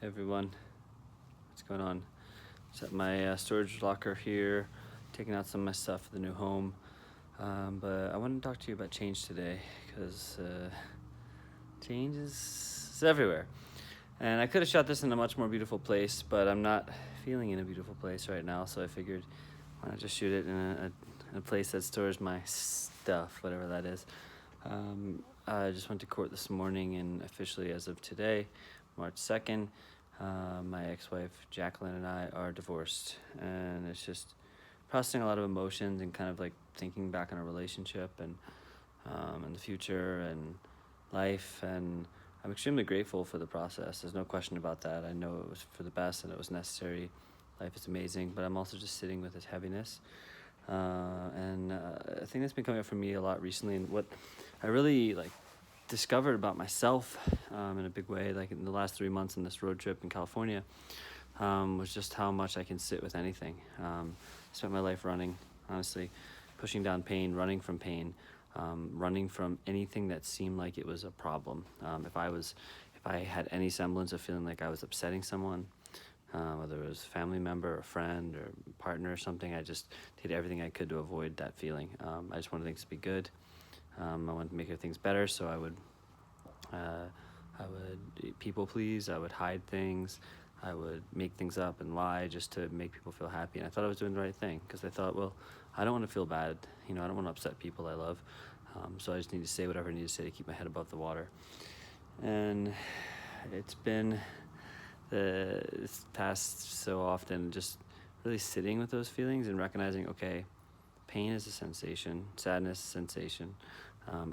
Hey everyone, what's going on? Set my storage locker here, taking out some of my stuff for the new home. But I want to talk to you about change today because change is everywhere. And I could have shot this in a much more beautiful place, but I'm not feeling in a beautiful place right now, so I figured why not just shoot it in a place that stores my stuff, whatever that is. I just went to court this morning, and officially as of today, March 2nd, my ex-wife Jacqueline and I are divorced, and it's just processing a lot of emotions and kind of like thinking back on our relationship and the future and life, and I'm extremely grateful for the process. There's no question about that. I know it was for the best and it was necessary. Life is amazing, but I'm also just sitting with this heaviness. And a thing that's been coming up for me a lot recently, and what I really discovered about myself in a big way, like in the last 3 months in this road trip in California, was just how much I can sit with anything. I spent my life running, honestly, pushing down pain, running from pain, running from anything that seemed like it was a problem. If I had any semblance of feeling like I was upsetting someone, whether it was a family member, a friend, or partner or something, I just did everything I could to avoid that feeling. I just wanted things to be good. I wanted to make things better, so I would people please. I would hide things. I would make things up and lie just to make people feel happy. And I thought I was doing the right thing because I thought, well, I don't want to feel bad. I don't want to upset people I love. So I just need to say whatever I need to say to keep my head above the water. And it's been this past so often just really sitting with those feelings and recognizing, okay, pain is a sensation, sadness is a sensation.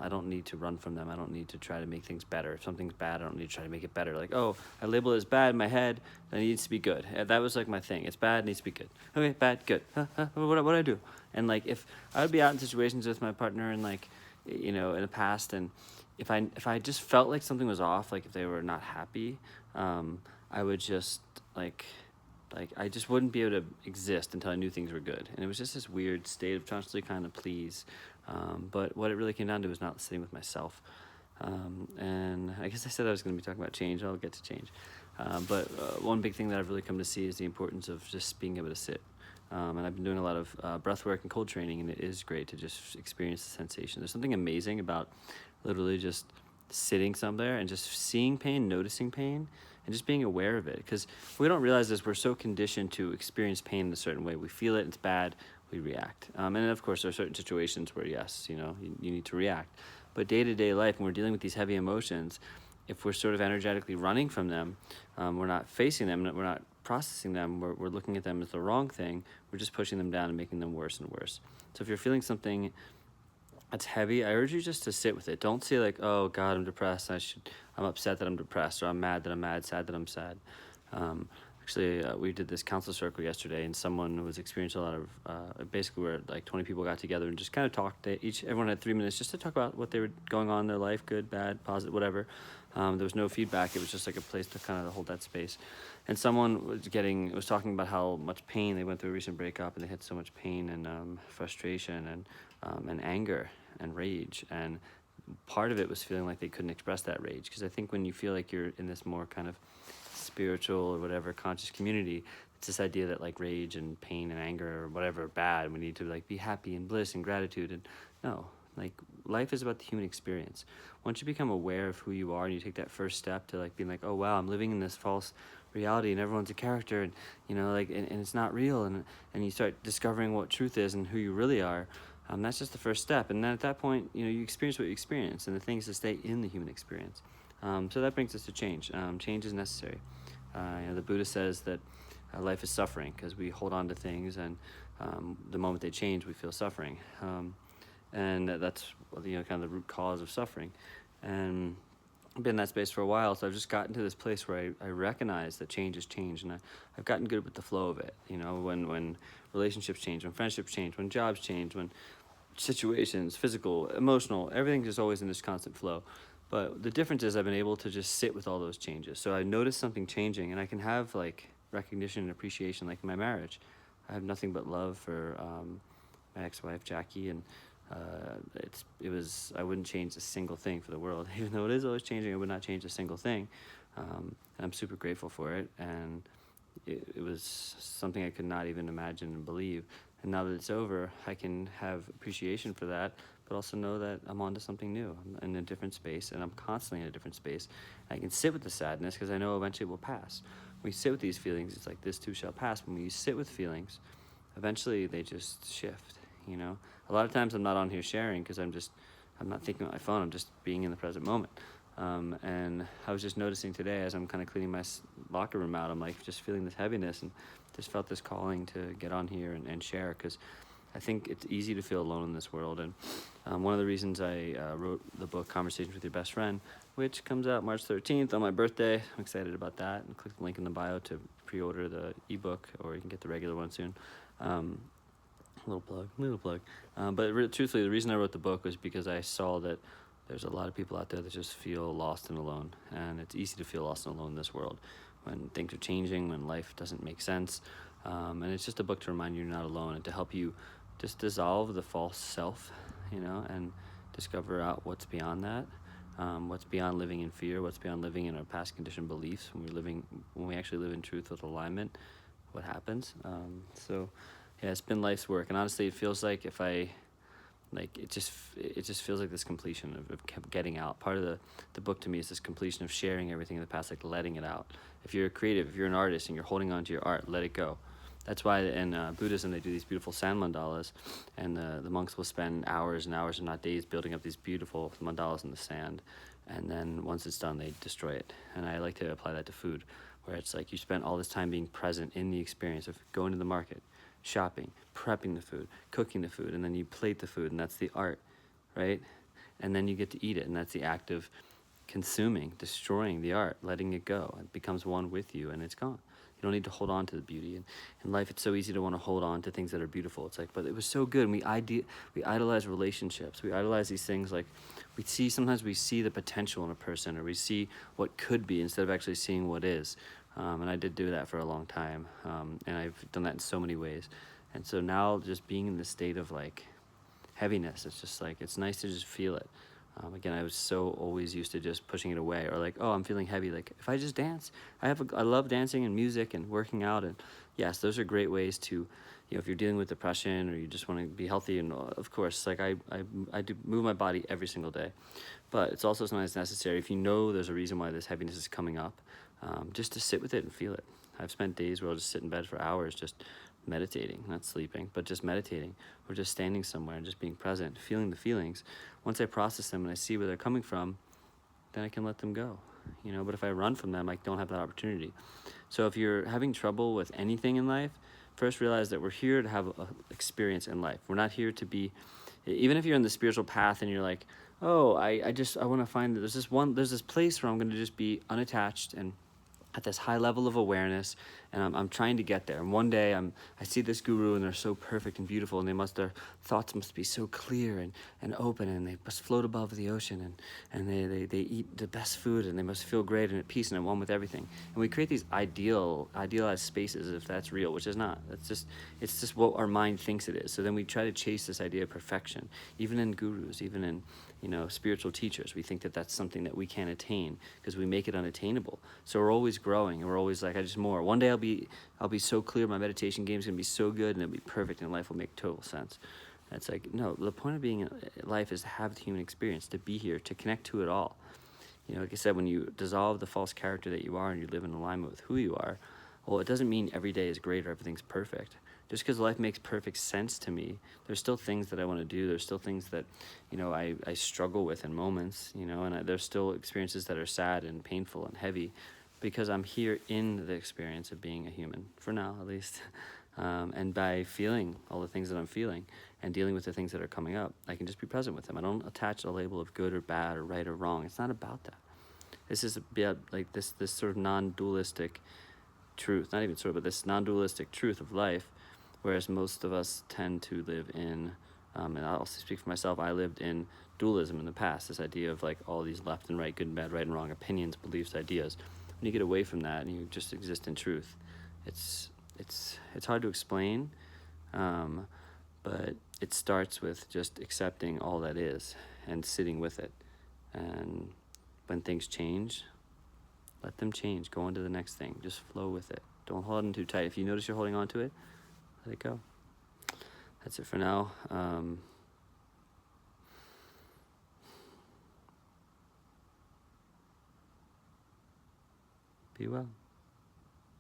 I don't need to run from them. I don't need to try to make things better. If something's bad, I don't need to try to make it better. Like, oh, I label it as bad in my head, then it needs to be good. That was like my thing. It's bad, it needs to be good. Okay, bad, good. What do I do? And like, if I would be out in situations with my partner and in the past, and if I just felt like something was off, like if they were not happy, I would just I just wouldn't be able to exist until I knew things were good. And it was just this weird state of constantly kind of please. But what it really came down to was not sitting with myself. And I guess I said I was going to be talking about change. I'll get to change. But one big thing that I've really come to see is the importance of just being able to sit. And I've been doing a lot of breath work and cold training, and it is great to just experience the sensation. There's something amazing about literally just sitting somewhere and just seeing pain, noticing pain, and just being aware of it. Because we don't realize this, we're so conditioned to experience pain in a certain way. We feel it, it's bad, we react. And of course, there are certain situations where, yes, you need to react. But day-to-day life, when we're dealing with these heavy emotions, if we're sort of energetically running from them, we're not facing them, we're not processing them, we're looking at them as the wrong thing, we're just pushing them down and making them worse and worse. So if you're feeling something that's heavy, I urge you just to sit with it. Don't say like, oh God, I'm depressed, I'm upset that I'm depressed, or I'm mad that I'm mad, sad that I'm sad. Actually, we did this council circle yesterday, and someone was experiencing a lot of, basically where like 20 people got together and just kind of talked. Everyone had 3 minutes just to talk about what they were going on in their life, good, bad, positive, whatever. There was no feedback. It was just like a place to kind of hold that space. And someone was talking about how much pain they went through a recent breakup, and they had so much pain and frustration and anger and rage. And part of it was feeling like they couldn't express that rage, because I think when you feel like you're in this more kind of spiritual or whatever conscious community, it's this idea that like rage and pain and anger or whatever are bad. We need to like be happy and bliss and gratitude. And no, like life is about the human experience. Once you become aware of who you are and you take that first step to like being like, oh wow, I'm living in this false reality and everyone's a character, and and it's not real, and you start discovering what truth is and who you really are. That's just the first step. And then at that point, you experience what you experience, and the thing is to stay in the human experience. So that brings us to change. Change is necessary. The Buddha says that life is suffering because we hold on to things, and the moment they change, we feel suffering. And that's kind of the root cause of suffering. And I've been in that space for a while, so I've just gotten to this place where I recognize that change is change, and I've gotten good with the flow of it. When relationships change, when friendships change, when jobs change, when situations, physical, emotional, everything's just always in this constant flow. But the difference is I've been able to just sit with all those changes. So I notice something changing, and I can have like recognition and appreciation. Like in my marriage, I have nothing but love for my ex-wife Jackie, and I wouldn't change a single thing for the world. Even though it is always changing, I would not change a single thing. And I'm super grateful for it. And it was something I could not even imagine and believe. And now that it's over, I can have appreciation for that, but also know that I'm onto something new. I'm in a different space, and I'm constantly in a different space. I can sit with the sadness because I know eventually it will pass. When you sit with these feelings, it's like this too shall pass. When you sit with feelings, eventually they just shift. You know, a lot of times I'm not on here sharing because I'm not thinking on my phone. I'm just being in the present moment. And I was just noticing today as I'm kind of cleaning my locker room out, I'm like just feeling this heaviness, and just felt this calling to get on here and share, because I think it's easy to feel alone in this world. And one of the reasons I wrote the book Conversations with Your Best Friend, which comes out March 13th on my birthday. I'm excited about that. And click the link in the bio to pre-order the ebook, or you can get the regular one soon. Little plug. Truthfully, the reason I wrote the book was because I saw that there's a lot of people out there that just feel lost and alone. And it's easy to feel lost and alone in this world when things are changing, when life doesn't make sense. And it's just a book to remind you you're not alone, and to help you just dissolve the false self, and discover out what's beyond that. What's beyond living in fear, what's beyond living in our past conditioned beliefs. When we actually live in truth with alignment, what happens. Yeah, it's been life's work, and honestly, it feels like it just feels like this completion of getting out. Part of the book to me is this completion of sharing everything in the past, like letting it out. If you're a creative, if you're an artist and you're holding on to your art, let it go. That's why in Buddhism they do these beautiful sand mandalas, and the monks will spend hours and hours, and not days, building up these beautiful mandalas in the sand, and then once it's done, they destroy it. And I like to apply that to food, where it's like you spent all this time being present in the experience of going to the market, shopping, prepping the food, cooking the food, and then you plate the food, and that's the art, right? And then you get to eat it, and that's the act of consuming, destroying the art, letting it go. It becomes one with you, and it's gone. You don't need to hold on to the beauty. And in life, it's so easy to want to hold on to things that are beautiful. It's like, but it was so good. And we idolize relationships. We idolize these things. Like, sometimes we see the potential in a person, or we see what could be instead of actually seeing what is. And I did do that for a long time. And I've done that in so many ways. And so now, just being in this state of like heaviness, it's just like, it's nice to just feel it. Again, I was so always used to just pushing it away, or like, oh, I'm feeling heavy. Like, if I just dance, I love dancing and music and working out. And yes, those are great ways to, if you're dealing with depression or you just want to be healthy. And of course, like I do move my body every single day, but it's also sometimes necessary, if you know there's a reason why this heaviness is coming up, just to sit with it and feel it. I've spent days where I'll just sit in bed for hours, just meditating, not sleeping, but just meditating, or just standing somewhere and just being present, feeling the feelings. Once I process them and I see where they're coming from, then I can let them go. But if I run from them, I don't have that opportunity. So if you're having trouble with anything in life, first realize that we're here to have an experience in life. We're not here to be, even if you're in the spiritual path and you're like, oh, I want to find that there's this place where I'm going to just be unattached and at this high level of awareness, and I'm trying to get there. And one day I see this guru, and they're so perfect and beautiful, and their thoughts must be so clear and open, and they must float above the ocean, and they eat the best food, and they must feel great and at peace and at one with everything. And we create these idealized spaces as if that's real, which is not. It's just what our mind thinks it is. So then we try to chase this idea of perfection, even in gurus, even in spiritual teachers. We think that that's something that we can't attain because we make it unattainable. So we're always growing, and we're always like, I just more. One day I'll be so clear, my meditation game's gonna be so good, and it'll be perfect, and life will make total sense. And it's like, no, the point of being in life is to have the human experience, to be here, to connect to it all. Like I said, when you dissolve the false character that you are and you live in alignment with who you are, well, it doesn't mean every day is great or everything's perfect. Just because life makes perfect sense to me, there's still things that I want to do. There's still things that, I struggle with in moments, and there's still experiences that are sad and painful and heavy, because I'm here in the experience of being a human, for now at least. And by feeling all the things that I'm feeling and dealing with the things that are coming up, I can just be present with them. I don't attach a label of good or bad or right or wrong. It's not about that. This is about like this sort of non-dualistic truth, not even sort of, but this non-dualistic truth of life, whereas most of us tend to live in, and I'll speak for myself, I lived in dualism in the past, this idea of like all these left and right, good and bad, right and wrong, opinions, beliefs, ideas. When you get away from that and you just exist in truth, it's hard to explain, but it starts with just accepting all that is and sitting with it. And when things change, Let them change. Go on to the next thing. Just flow with it. Don't hold on too tight. If you notice you're holding on to it, let it go. That's it for now. Be well.